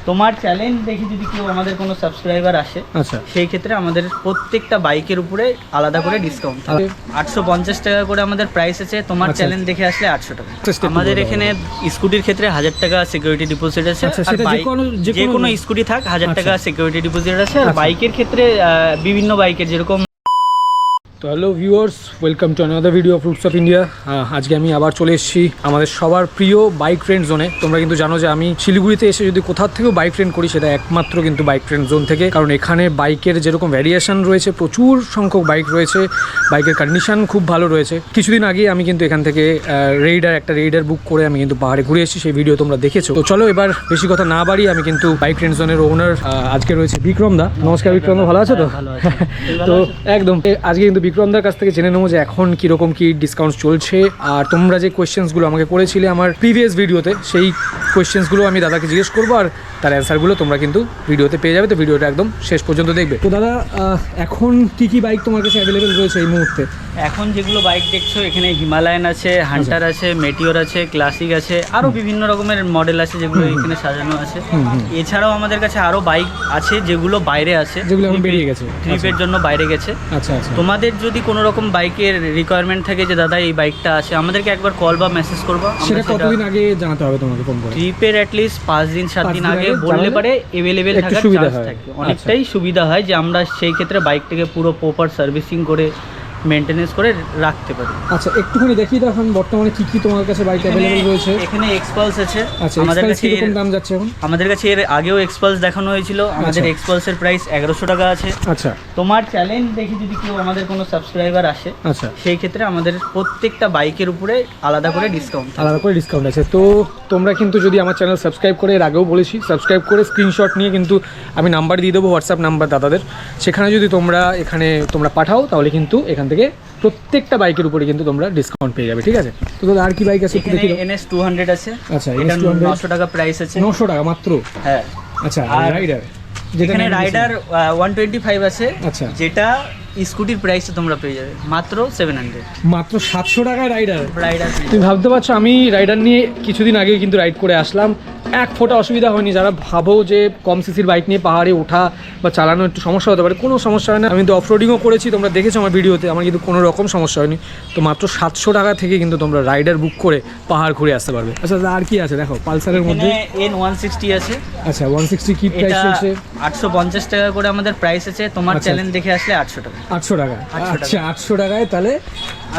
তোমার চ্যালেঞ্জ দেখি যদি কেউ আমাদের কোনো সাবস্ক্রাইবার আসে, আচ্ছা, সেই ক্ষেত্রে আমাদের প্রত্যেকটা বাইকের উপরে আলাদা করে ডিসকাউন্ট থাকে। 850 টাকা করে আমাদের প্রাইস আছে। তোমার চ্যালেঞ্জ দেখে আসলে 800 টাকা। আমাদের এখানে স্কুটির ক্ষেত্রে 1000 টাকা সিকিউরিটি ডিপোজিট আছে। আর যে কোনো স্কুটি থাক 1000 টাকা সিকিউরিটি ডিপোজিট আছে। আর বাইকের ক্ষেত্রে বিভিন্ন বাইকের যেরকম। তো hello viewers, welcome to another video of roots of India. আজকে আমি আবার চলে এসেছি আমাদের সবার প্রিয় বাইক ফ্রেন্ড জোনে। তোমরা কিন্তু জানো যে আমি শিলিগুড়িতে এসে যদি কোথাও থেকেও বাইক ফ্রেন্ড করি সেটা একমাত্র কিন্তু বাইক ফ্রেন্ড জোন থেকে, কারণ এখানে বাইকের যেরকম ভ্যারিয়েশন রয়েছে, প্রচুর সংখ্যক বাইক রয়েছে, বাইকের কন্ডিশন খুব ভালো রয়েছে। কিছুদিন আগে আমি কিন্তু এখান থেকে একটা রেইডার বুক করে আমি কিন্তু পাহাড়ে ঘুরে এসেছি, সেই ভিডিও তোমরা দেখেছো। তো চলো এবার বেশি কথা না বাড়ি, আমি কিন্তু বাইক ফ্রেন্ড জোনের ওনার আজকে রয়েছে বিক্রম দা। নমস্কার বিক্রম দা, ভালো আছো তো? তো একদম আজকে কিন্তু বিক্রম দার কাছ থেকে জেনে নেবো যে এখন কিরকম কি ডিসকাউন্ট চলছে, আর তোমরা যে কোয়েশ্চেন্সগুলো আমাকে করেছিলে আমার প্রিভিয়াস ভিডিওতে, সেই কোয়েশ্চেন্সগুলো আমি দাদাকে জিজ্ঞেস করবো, আর তার অ্যান্সারগুলো তোমরা কিন্তু ভিডিওতে পেয়ে যাবে। তো ভিডিওটা একদম শেষ পর্যন্ত দেখবে। তো দাদা, এখন কি বাইক তোমার কাছে অ্যাভেলেবেল রয়েছে এই মুহূর্তে? এখন যেগুলো বাইক দেখছো এখানে হিমালয়ান আছে, হান্টার আছে, মেটিওর আছে, ক্লাসিক আছে, আরও বিভিন্ন রকমের মডেল আছে যেগুলো এখানে সাজানো আছে। এছাড়াও আমাদের কাছে আরও বাইক আছে যেগুলো বাইরে আছে, যেগুলো বেরিয়ে গেছে, ট্রিপের জন্য বাইরে গেছে। আচ্ছা আচ্ছা। তোমাদের যদি কোনো রকম বাইকের রিকোয়ারমেন্ট থাকে যে দাদা এই বাইকটা আছে, আমাদেরকে একবার কল বা মেসেজ করবা। সেটা কতদিন আগে জানাতে হবে তোমাকে ফোন করে? ট্রিপের অ্যাটলিস্ট 5 দিন 7 দিন আগে বললে পারে অ্যাভেলেবেল থাকার চান্স থাকে, অনেকটাই সুবিধা হয় যে আমরা সেই ক্ষেত্রে বাইকটাকে পুরো প্রপার সার্ভিসিং করে মেইনটেনেন্স করে রাখতে পারি। আচ্ছা, একটুখানি দেখি তো এখন বর্তমানে কি তোমার কাছে বাইক অ্যাভেলেবল রয়েছে। এখানে এক্সপালস আছে। আচ্ছা, আমাদের কাছে কিরকম দাম যাচ্ছে এখন? আমাদের কাছে এর আগেও এক্সপালস দেখানো হয়েছিল। আমাদের এক্সপালসের প্রাইস 1100 টাকা আছে। আচ্ছা, তোমার চ্যালেঞ্জ দেখি যদি কেউ আমাদের কোনো সাবস্ক্রাইবার আসে, আচ্ছা, সেই ক্ষেত্রে আমাদের প্রত্যেকটা বাইকের উপরে আলাদা করে ডিসকাউন্ট আছে। তো তোমরা কিন্তু যদি আমার চ্যানেল সাবস্ক্রাইব করে, এর আগেও বলেছি, সাবস্ক্রাইব করে স্ক্রিনশট নিয়ে কিন্তু আমি নাম্বার দিয়ে দেবো, হোয়াটসঅ্যাপ নাম্বার দাদাদের, সেখানে যদি তোমরা পাঠাও তাহলে কিন্তু এখান থেকে প্রত্যেকটা বাইকের উপরে কিন্তু তোমরা ডিসকাউন্ট পেয়ে যাবে। ঠিক আছে? তো দাদা আর কি বাইক আছে একটু দেখি। NS 200 আছে। আচ্ছা, এটা 900 টাকা প্রাইস আছে। 900 টাকা মাত্র? হ্যাঁ। আচ্ছা, রাইডার যেখানে রাইডার 125 আছে। আচ্ছা, যেটা স্কুটির প্রাইসে তোমরা পেয়ে যাবে মাত্র 700। মাত্র 700 টাকায় রাইডার। তুমি তুমি ভাবতে পারছো, আমি রাইডার নিয়ে কিছুদিন আগে কিন্তু রাইড করে আসলাম, এক ফোঁটা অসুবিধা হয়নি। যারা ভাবো যে কম সিসির বাইক নিয়ে পাহাড়ে ওঠা বা চালানো একটু সমস্যা হতে পারে, কোনো সমস্যা হয় না। আমি তো অফরোডিংও করেছি, তোমরা দেখেছো আমার ভিডিওতে, আমার কিন্তু কোনো রকম সমস্যা হয়নি। তো মাত্র 700 টাকা থেকে কিন্তু তোমরা রাইডার বুক করে পাহাড় ঘুরে আসতে পারবে। আচ্ছা, আর কি আছে দেখো? পালসারের মধ্যে N160 আছে। আচ্ছা, 160 কি প্রাইস চলছে? 850 টাকা করে আমাদের প্রাইস আছে। তোমার চ্যালেঞ্জ দেখে আসলে 800 টাকা। 800 টাকা। আচ্ছা, 800 টাকায় তাহলে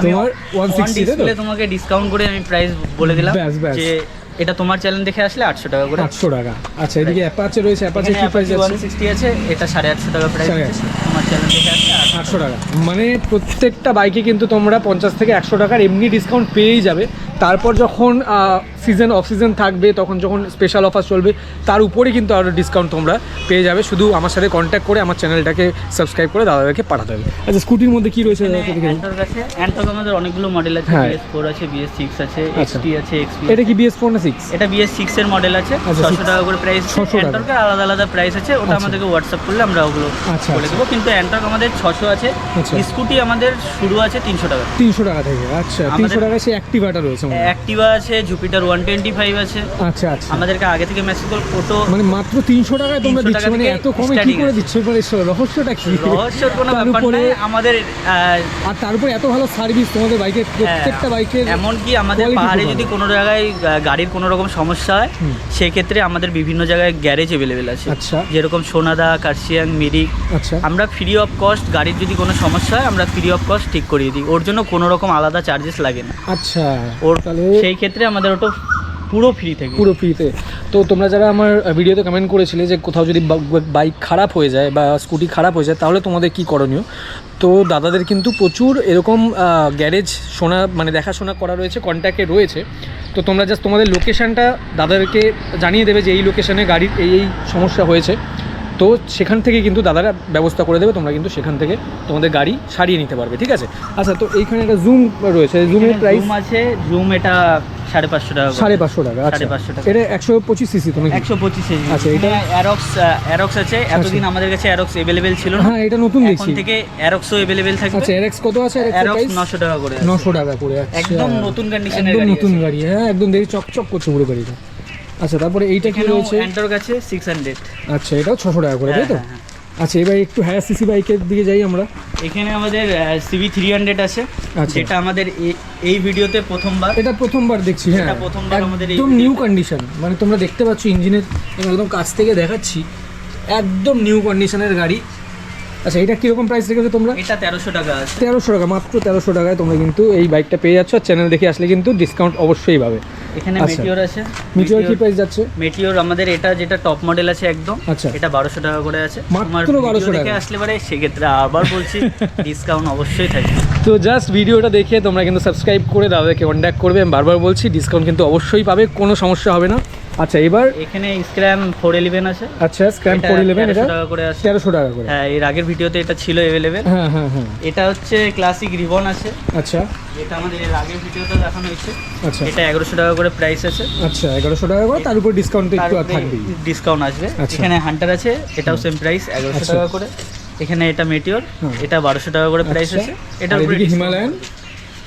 তোমার 160 ডিসপ্লে তোমাকে ডিসকাউন্ট করে আমি প্রাইস বলে দিলাম যে এটা তোমার চ্যালেঞ্জ দেখে আসলে 800 টাকা করে। 800 টাকা। আচ্ছা, এদিকে অ্যাপাচে রয়েছে, অ্যাপাচে কি প্রাইস আছে? 160 আছে, এটা 850 টাকা প্রাইস আছে। তোমার চ্যালেঞ্জ দেখে আসলে 800 টাকা। মানে প্রত্যেকটা বাইকে কিন্তু তোমরা 50 থেকে 100 টাকার এমনি ডিসকাউন্ট পেয়েই যাবে। তারপর যখন অফ সিজন থাকবে, তখন যখন স্পেশাল অফার চলবে, তার উপরে কিন্তু আরও ডিসকাউন্ট তোমরা পেয়ে যাবে। শুধু আমার সাথে কন্ট্যাক্ট করে আমার চ্যানেলটাকে সাবস্ক্রাইব করে দাদাদেরকে পাঠাতে হবে। আচ্ছা, স্কুটির মধ্যে কি রয়েছে? অ্যান্টর্ক আমাদের অনেকগুলো মডেল আছে। BS4 আছে, BS6 আছে, XT আছে, XP। এটা কি BS4 না 6? এটা BS6 এর মডেল আছে। 600 টাকা করে প্রাইস। অ্যান্টর্কের আলাদা আলাদা প্রাইস আছে, ওটা আমাদেরকে হোয়াটসঅ্যাপ করলে আমরা ওগুলো বলে দেবো। কিন্তু অ্যান্টর্ক আমাদের 600 আছে। স্কুটি আমাদের শুরু আছে 300 টাকা। 300 টাকা থেকে? আচ্ছা, 300 টাকা। সে অ্যাক্টিভাটা রয়েছে? অ্যাক্টিভা আছে, জুপিটার 125 আছে। আচ্ছা আচ্ছা। আমাদেরকে আগে থেকে মেসেজ করে ফটো। মানে মাত্র 300 টাকায় তোমরা দিচ্ছ? মানে এত কমে কি করে দিচ্ছ? মানে রহস্যটা কি? রহস্যের কোনো ব্যাপার না আমাদের। আর তারপর এত ভালো সার্ভিস তোমাদের বাইকের, প্রত্যেকটা বাইকের। এমনকি আমাদের পাহাড়ে যদি কোনো জায়গায় গাড়ির কোনো রকম সমস্যা হয়, সেক্ষেত্রে আমাদের বিভিন্ন জায়গায় গ্যারেজ অ্যাভেলেবেল আছে। আচ্ছা, যেরকম সোনাদা, কার্শিয়াং, মিরিক। আচ্ছা, আমরা ফ্রি অফ কস্ট, গাড়ির যদি কোনো সমস্যা হয় আমরা ফ্রি অফ কস্ট ঠিক করিয়ে দিই। ওর জন্য কোনো রকম আলাদা চার্জেস লাগে না। আচ্ছা, তাহলে সেই ক্ষেত্রে আমাদের ওটা পুরো ফ্রি থেকে। পুরো ফ্রিতে। তো তোমরা যারা আমার ভিডিওতে কমেন্ট করেছিলে যে কোথাও যদি বাইক খারাপ হয়ে যায় বা স্কুটি খারাপ হয়ে যায়, তাহলে তোমাদের কি করণীয়? তো দাদাদের কিন্তু প্রচুর এরকম গ্যারেজ দেখাশোনা করা রয়েছে, কন্ট্যাক্টে রয়েছে। তো তোমরা জাস্ট তোমাদের লোকেশানটা দাদাদেরকে জানিয়ে দেবে যে এই লোকেশানে গাড়ির এই সমস্যা হয়েছে, তো সেখান থেকে কিন্তু দাদারা ব্যবস্থা করে দেবে। তোমরা কিন্তু সেখান থেকে তোমাদের গাড়ি সারিয়ে নিতে পারবে। ঠিক আছে? আচ্ছা, তো এইখানে একটা জুম রয়েছে, জুমের প্রাইস আছে। জুম এটা 550 টাকা। 550 টাকা। আচ্ছা, 550 টাকা। এটা 125 সিসি? তুমি 125 সিসি। আচ্ছা, এটা অ্যারক্স আছে। এতদিন আমাদের কাছে অ্যারক্স अवेलेबल ছিল না। হ্যাঁ, এটা নতুন দেখছি। এখন থেকে অ্যারক্সও अवेलेबल থাকবে। আচ্ছা, অ্যারক্স কত আছে? অ্যারক্স 900 টাকা করে। 900 টাকা করে। আচ্ছা, একদম নতুন কন্ডিশনের গাড়ি, একদম নতুন গাড়ি। হ্যাঁ, একদম দেখি চকচক করছে পুরো গাড়িটা। আচ্ছা, তারপরে এইটা কি রয়েছে? অ্যান্টর্ক আছে 600। আচ্ছা, এটাও 600 টাকা করে, তাই তো? আচ্ছা, এবার একটু হায়ার সিসি বাইকের দিকে যাই আমরা। এখানে আমাদের সিভি 300 আছে, আচ্ছা। যেটা আমাদের এই ভিডিওতে প্রথমবার। এটা প্রথমবার দেখছি, হ্যাঁ, এটা প্রথমবার আমাদের একদম নিউ কন্ডিশন, মানে তোমরা দেখতে পাচ্ছ ইঞ্জিনের, একদম কাছ থেকে দেখাচ্ছি, একদম নিউ কন্ডিশনের গাড়ি। আচ্ছা, এটা কিরকম প্রাইস রেখেছো তোমরা? এটা 1300 টাকা আছে। 1300 টাকা, মাত্র 1300 টাকায় তোমরা কিন্তু এই বাইকটা পেয়ে যাচ্ছ। চ্যানেল দেখে আসলে কিন্তু ডিসকাউন্ট অবশ্যই পাবে। এখানে আচ্ছা। মেটিওর আছে। মিটিওর কি প্রাইস যাচ্ছে? মেটিওর আমাদের এটা যেটা টপ মডেল আছে একদম, আচ্ছা। এটা 1200 টাকা করে আছে। মাত্র 1200 দেখে টাকা। আসলে পরে সেক্ষেত্রে আবার বলছি ডিসকাউন্ট অবশ্যই থাকবে। তো জাস্ট ভিডিওটা দেখে তোমরা কিন্তু সাবস্ক্রাইব করে দাদাকে কন্ট্যাক্ট করবে। আমি বারবার বলছি ডিসকাউন্ট কিন্তু অবশ্যই পাবে, কোনো সমস্যা হবে না। আচ্ছা, এবার এখানে স্ক্র্যাম 411 আছে। আচ্ছা, স্ক্র্যাম 411 এটা 1300 টাকা করে আছে। 1300 টাকা করে। হ্যাঁ, এর আগের ভিডিওতে এটা ছিল अवेलेबल। হ্যাঁ হ্যাঁ হ্যাঁ। এটা হচ্ছে ক্লাসিক রিবন আছে। আচ্ছা এটা আমাদের এর আগের ভিডিওতে দেখানো হয়েছে। আচ্ছা এটা 1100 টাকা করে প্রাইস আছে। আচ্ছা, 1100 টাকা করে, তার উপর ডিসকাউন্ট একটু থাকবেই। ডিসকাউন্ট আসবে। আচ্ছা। এখানে হান্টার আছে, এটাও সেম প্রাইস 1100 আচ্ছা। টাকা করে। এখানে এটা মেটিওর, হুম। এটা 1200 টাকা করে প্রাইস আচ্ছা। আছে। এটার আর উপরে এদিকে হিমালয়ান।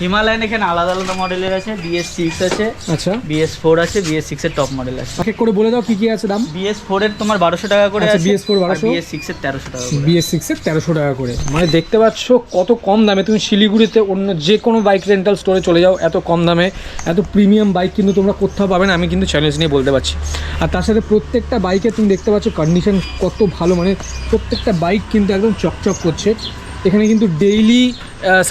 হিমালয়ান এখানে আলাদা আলাদা মডেলের আছে। BS6 আছে, আচ্ছা, BS4 আছে, BS6 এর টপ মডেল আছে। এক এক করে বলে দাও কি কি আছে দাম। BS4 এর তোমার 1200 টাকা করে আচ্ছা, আছে। BS4 1200, BS6 এর 1300 টাকা করে। BS6 এর 1300 টাকা করে। মানে দেখতে পাচ্ছ কত কম দামে। তুমি শিলিগুড়িতে অন্য যে কোনো বাইক রেন্টাল স্টোরে চলে যাও, এত কম দামে এত প্রিমিয়াম বাইক কিন্তু তোমরা কোথাও পাবে না, আমি কিন্তু চ্যালেঞ্জ নিয়ে বলতে পারছি। আর তার সাথে প্রত্যেকটা বাইকে তুমি দেখতে পাচ্ছ কন্ডিশন কত ভালো, মানে প্রত্যেকটা বাইক কিন্তু একদম চকচক করছে। এখানে কিন্তু ডেইলি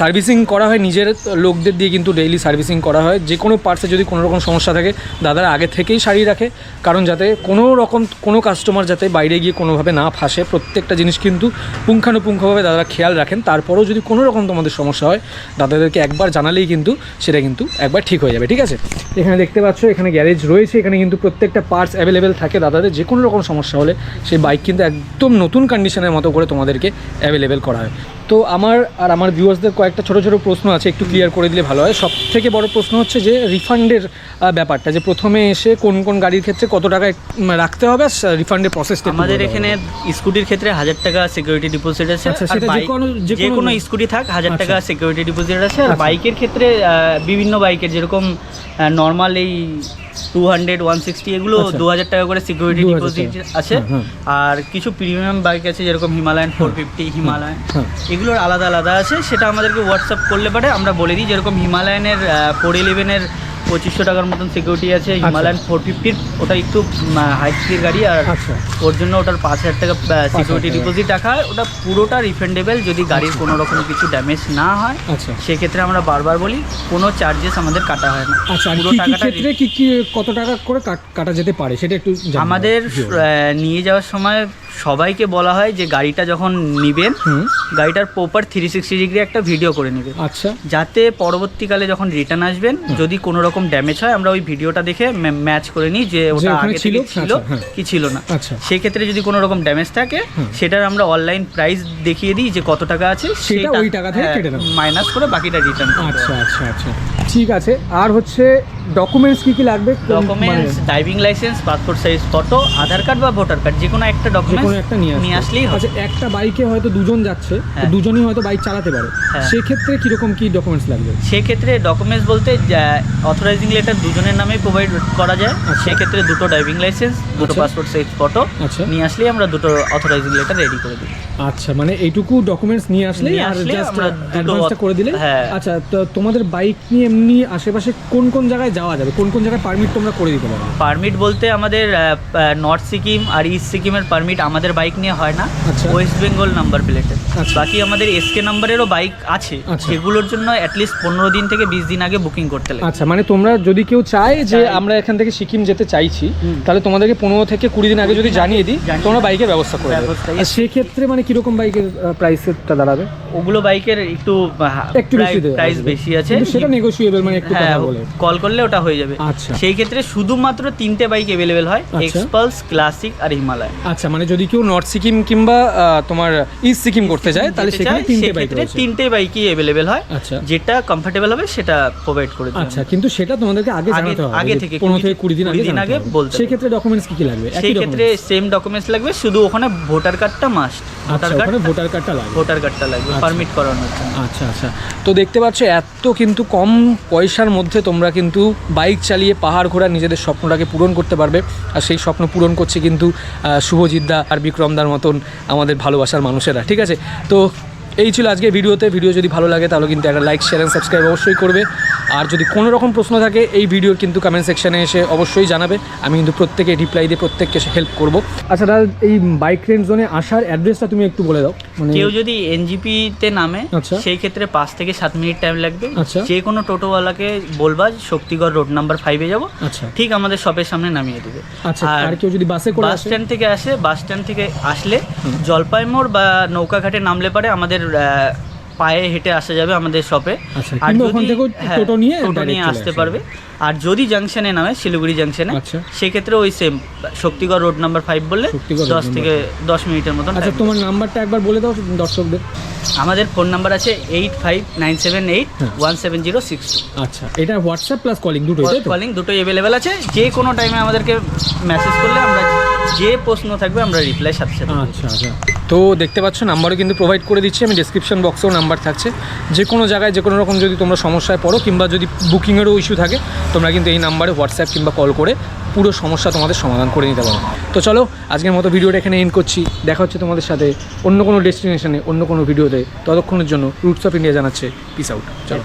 সার্ভিসিং করা হয়, নিজের লোকদের দিয়ে কিন্তু ডেইলি সার্ভিসিং করা হয়। যে কোনো পার্টসে যদি কোনো রকম সমস্যা থাকে দাদারা আগে থেকেই সারিয়ে রাখে, কারণ যাতে কোনো রকম কোনো কাস্টমার যাতে বাইরে গিয়ে কোনোভাবে না ফাঁসে। প্রত্যেকটা জিনিস কিন্তু পুঙ্খানুপুঙ্খভাবে দাদারা খেয়াল রাখেন। তারপরেও যদি কোনো রকম তোমাদের সমস্যা হয় দাদাদেরকে একবার জানালেই কিন্তু সেটা কিন্তু একবার ঠিক হয়ে যাবে, ঠিক আছে? এখানে দেখতে পাচ্ছ এখানে গ্যারেজ রয়েছে, এখানে কিন্তু প্রত্যেকটা পার্টস অ্যাভেলেবেল থাকে। দাদাদের যে কোনো রকম সমস্যা হলে সেই বাইক কিন্তু একদম নতুন কন্ডিশনের মতো করে তোমাদেরকে অ্যাভেলেবেল করা হয়। তো আমার ভিউয়ার্সদের কয়েকটা ছোটো ছোটো প্রশ্ন আছে, একটু ক্লিয়ার করে দিলে ভালো হয়। সব থেকে বড় প্রশ্ন হচ্ছে যে রিফান্ডের ব্যাপারটা, যে প্রথমে এসে কোন কোন গাড়ির ক্ষেত্রে কত টাকা রাখতে হবে, রিফান্ডের প্রসেসটা আমাদের এখানে স্কুটির ক্ষেত্রে 1000 টাকা সিকিউরিটি ডিপোজিট আছে। আচ্ছা, আর সেটা যে কোনো স্কুটি থাক 1000 টাকা আচ্ছা। সিকিউরিটি ডিপোজিট আছে। আর আচ্ছা। বাইকের ক্ষেত্রে বিভিন্ন বাইকের যেরকম নর্মাল এই 200, 160 এগুলো আচ্ছা। 2000 টাকা করে সিকিউরিটি 2000 ডিপোজিট আছে। হ্যাঁ। আর কিছু প্রিমিয়াম বাইক আছে যেরকম হিমালয়ান 450, হিমালয়ান, হ্যাঁ। এগুলোর আলাদা আলাদা আছে। সেটা আমাদেরকে হোয়াটসঅ্যাপ করলে পারে আমরা বলে দিই। যেরকম হিমালয়ানের 411-এর 2500 টাকার মতন সিকিউরিটি আছে। হিমালয়ান 450-র ওটা একটু হাই স্পিড গাড়ি, আর আচ্ছা। ওর জন্য ওটার 5000 টাকা সিকিউরিটি টাকা। ডিপোজিট রাখা হয়। ওটা পুরোটা রিফান্ডেবল যদি গাড়ির কোনো রকম কিছু ড্যামেজ না হয়। আচ্ছা সেক্ষেত্রে আমরা বারবার বলি কোনো চার্জেস আমাদের কাটা হয় না। আচ্ছা, আর পুরো কি কি টাকাটা ক্ষেত্রে কি কত টাকা করে কাটা যেতে পারে সেটা একটু জানাও। আমাদের নিয়ে যাওয়ার সময় সবাইকে বলা হয় যে গাড়িটা যখন নিবেন হুম। গাড়িটার প্রপার 360 ডিগ্রি একটা ভিডিও করে নেবেন, আচ্ছা যাতে পরবর্তীকালে যখন রিটার্ন আসবেন যদি কোনো রকম ড্যামেজ হয় আমরা ওই ভিডিওটা দেখে ম্যাচ করে নিই যে ওটা ওখানে আগে থেকে ছিল আচ্ছা, হ্যাঁ। কি ছিল না। আচ্ছা। সেই ক্ষেত্রে যদি কোনো রকম ড্যামেজ থাকে সেটার আমরা অনলাইন প্রাইস দেখিয়ে দিই যে কত টাকা আছে, সেটা ওই টাকা থেকে কেটে নেবো। মাইনাস করে বাকিটা রিটার্ন। আচ্ছা আচ্ছা আচ্ছা, ঠিক আছে। আর হচ্ছে ডকুমেন্টস কি কি লাগবে? Documents driving licence, passport size photo, Aadhaar card বা ভোটার কার্ড, যে কোনো একটা যে কোনো ডকুমেন্টস একটা নিয়ে আসলেই হবে। আচ্ছা, একটা বাইকে হয়তো দুজন যাচ্ছে, তো হ্যাঁ। দুজনই হয়তো বাইক চালাতে পারে, হ্যাঁ। সেক্ষেত্রে কিরকম কি ডকুমেন্টস লাগবে? সেক্ষেত্রে ডকুমেন্টস বলতে অথরাইজিং লেটার দুজনের নামে প্রোভাইড করা যায়। আচ্ছা। সেক্ষেত্রে দুটো ড্রাইভিং লাইসেন্স, দুটো আচ্ছা। পাসপোর্ট সাইজ ফটো আচ্ছা। নিয়ে আসলেই আমরা দুটো অথরাইজিং লেটার রেডি করে দিই। আচ্ছা, মানে এইটুকু ডকুমেন্টস নিয়ে আসলেই নিয়ে আর আসলেই জাস্ট আমরা দুটো অ্যাডভান্সটা করে দিলে। হ্যাঁ। আচ্ছা, তো তোমাদের বাইক নিয়ে এমনি আশেপাশে কোন কোন জায়গায় যাওয়া যাবে, কোন কোন জায়গায় পারমিট তোমরা করে দিতে পারবে? পারমিট বলতে আমাদের নর্থ সিকিম আর ইস্ট সিকিমের পারমিট আমাদের বাইক নিয়ে হয় না, আচ্ছা। ওয়েস্ট বেঙ্গল নাম্বার প্লেটের। আচ্ছা। বাকি আমাদের এসকে নাম্বারেরও বাইক আছে, আচ্ছা। যেগুলোর জন্য অ্যাটলিস্ট 15 দিন থেকে 20 দিন আগে বুকিং করতে লাগে। আচ্ছা, মানে তোমরা যদি কেউ চায় যে আমরা এখান থেকে সিকিম যেতে চাইছি, তাহলে তোমাদেরকে 15 থেকে 20 দিন আগে যদি জানিয়ে দিই তোমরা বাইকের ব্যবস্থা করে দেবে। ব্যবস্থা। আর সেক্ষেত্রে মানে কিরকম বাইকের প্রাইসটা দাঁড়াবে? ওগুলো বাইকের একটু বেশি দেওয়া প্রাইস আসবে। বেশি আছে, কিন্তু সেটা নেগোশিয়েবল, মানে একটু হ্যাঁ কথা বলে। কল করলে ওটা হয়ে যাবে। আচ্ছা। সেই ক্ষেত্রে শুধুমাত্র 3টে বাইক অ্যাভেলেবেল হয়, আচ্ছা। এক্সপালস, ক্লাসিক আর হিমালয়। আচ্ছা, মানে যদি কেউ নর্থ সিকিম কিংবা তোমার ইস্ট সিকিম করতে চায় তাহলে সেখানে 3টে বাইক রয়েছে। 3টে বাইকই অ্যাভেলেবেল হয়, আচ্ছা। যেটা কমফোর্টেবল হবে সেটা প্রোভাইড করে দিই। আচ্ছা, কিন্তু সেটা তোমাদেরকে আগে জানাতে হবে, আগে যে থেকে 15 থেকে 20 দিন 20 দিন আগে জানাতে হবে। বলতে হবে। সেই ক্ষেত্রে ডকুমেন্টস কি কি লাগবে? সেই ক্ষেত্রে সেম ডকুমেন্টস লাগবে, শুধু ওখানে ভোটার কার্ডটা মাস্ট। আচ্ছা, ওখানে ভোটার কার্ডটা লাগবে। ভোটার কার্ডটা লাগবে পারমিট করানোর জন্য। আচ্ছা আচ্ছা, তো দেখতে পাচ্ছ এত কিন্তু কম পয়সার মধ্যে তোমরা কিন্তু বাইক চালিয়ে পাহাড় ঘোরা নিজেদের স্বপ্নটাকে পূরণ করতে পারবে। আর সেই স্বপ্ন পূরণ করছে কিন্তু শুভজিৎদা আর বিক্রমদার মতন আমাদের ভালোবাসার মানুষেরা। ঠিক আছে, তো এই ছিল আজকে ভিডিওতে। ভিডিও যদি ভালো লাগে তাহলে কিন্তু একটা লাইক, শেয়ার অ্যান্ড সাবস্ক্রাইব অবশ্যই করবে। আর যদি কোনো রকম প্রশ্ন থাকে এই ভিডিওর কিন্তু কমেন্ট সেকশানে এসে অবশ্যই জানাবে। আমি কিন্তু প্রত্যেকে রিপ্লাই দিয়ে প্রত্যেককে হেল্প করব। আচ্ছা দাদা, এই বাইক রেন্ট জোনে আসার অ্যাড্রেসটা তুমি একটু বলে দাও। মানে কেউ যদি এনজিপিতে নামে আচ্ছা। সেই ক্ষেত্রে 5 থেকে 7 মিনিট টাইম লাগবে। আচ্ছা। যে কোনো টোটোওয়ালাকে বলবা শক্তিগড় রোড নাম্বার 5-এ যাবো, আচ্ছা ঠিক আমাদের শপের সামনে নামিয়ে দেবে। আচ্ছা, আর কেউ যদি বাসে করে বাস আসে? স্ট্যান্ড থেকে আসে, বাস স্ট্যান্ড থেকে আসলে জলপাইমোড় বা নৌকাঘাটে নামলে পারে আমাদের পায়ে হেঁটে আসা যাবে আমাদের শপে। আচ্ছা, আর কিংবা ওখান যদি থেকেও টোটো নিয়ে direct চলে আসতে আসা পারবে। আর যদি জাংশনে নামে, শিলিগুড়ি জাংশনে, আচ্ছা। সেক্ষেত্রে ওই সেম শক্তিগড় রোড নাম্বার 5 বললে শক্তিগড় road 10 থেকে 10 মিনিটের মতন আচ্ছা, time তোমার নাম্বারটা একবার বলে দাও দর্শকদের। আমাদের ফোন নাম্বার আছে 8597817062। আচ্ছা, এটা হোয়াটসঅ্যাপ প্লাস কলিং দুটোই, তাই তো? কলিং দুটোই অ্যাভেলেবেল আছে। যে কোনো টাইমে আমাদেরকে মেসেজ করলে আমরা যে প্রশ্ন থাকবে আমরা রিপ্লাই সাথে সাথে দেব। আচ্ছা আচ্ছা, তো দেখতে পাচ্ছ নাম্বারও কিন্তু প্রোভাইড করে দিচ্ছি আমি, ডেসক্রিপশন বক্সেও নাম্বার থাকছে। যে কোনো জায়গায় যে কোনো রকম যদি তোমরা সমস্যায় পড়ো কিংবা যদি বুকিংয়েরও ইস্যু থাকে, তোমরা কিন্তু এই নাম্বারে হোয়াটসঅ্যাপ কিংবা কল করে পুরো সমস্যা তোমাদের সমাধান করে নিতে পারো। তো চলো আজকের মতো ভিডিওটা এখানে এন্ড করছি। দেখা হচ্ছে তোমাদের সাথে অন্য কোনো ডেস্টিনেশনে, অন্য কোনো ভিডিওতে। ততক্ষণের জন্য রুটস অফ ইন্ডিয়া জানাচ্ছে পিস আউট। চলো।